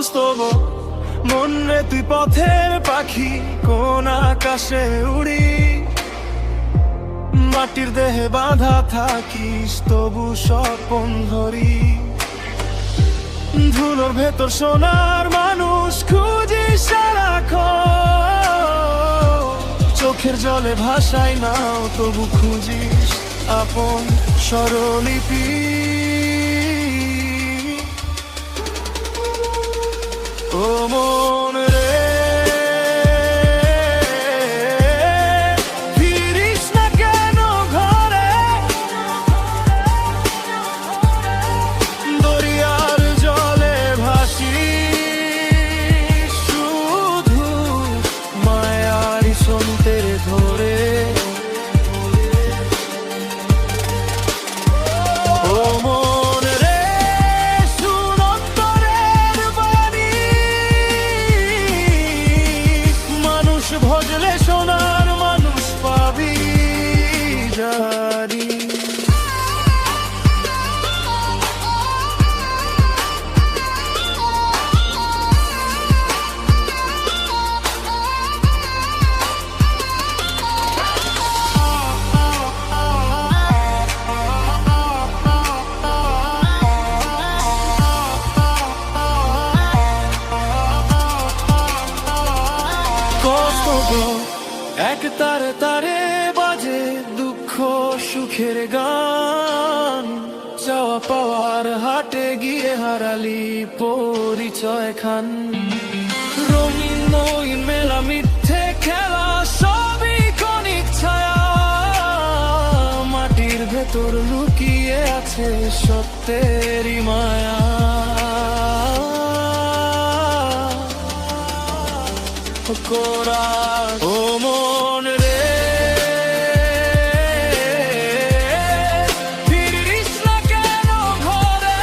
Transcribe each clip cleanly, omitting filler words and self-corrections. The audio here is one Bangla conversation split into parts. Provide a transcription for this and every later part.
স্তব। মন রে তুই পথের পাখি, কোন আকাশে উড়ি, মাটির দেহে বাঁধা থাকিস তবু স্বপন ধরি। ধুলোর ভেতর সোনার মানুষ খুঁজিস সারাক্ষণ, চোখের জলে ভাসাই নাও তবু খুঁজিস আপন স্বরলিপি। ও মন রে ফিরিস না কেন ঘরে, দরিয়ার জলে ভাসিস শুধু মায়ারি সন্তের ধরে। ও মন রে শুন অন্তরের বাণী, মানুষ ভজলে সোনার মানুষ পাবি জানি। এক তারে তারে বাজে দুঃখ সুখের গান, চাওয়া পাওয়ার হাটে গিয়ে হারালি পরিচয় খান। রঙিন নইন মেলা মিথ্যে খেলা সবই ক্ষণিক ছায়া, মাটির ভেতর লুকিয়ে আছে সত্যেরই মায়া। ও মন রে ফিরিস না কেন ঘরে,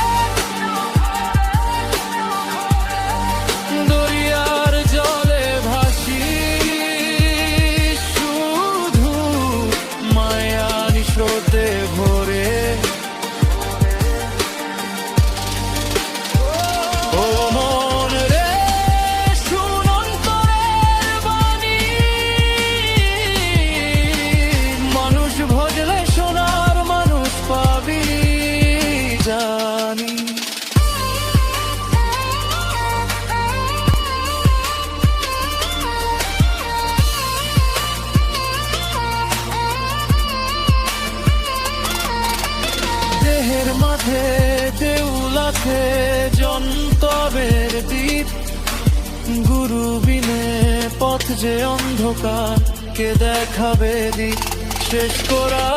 দরিয়ার জলে ভাসিস শুধু মায়ানি স্রোতে ভরে। ও মন রে শুন অন্তরের বাণী, মানুষ ভজলে সোনার মানুষ পাবি জানি। দেহের মাঝে দেউল আছে যন্তরের দ্বীপ, গুরু বিনে পথ যে অন্ধকার কে দেখাবে দিক শেষ করা।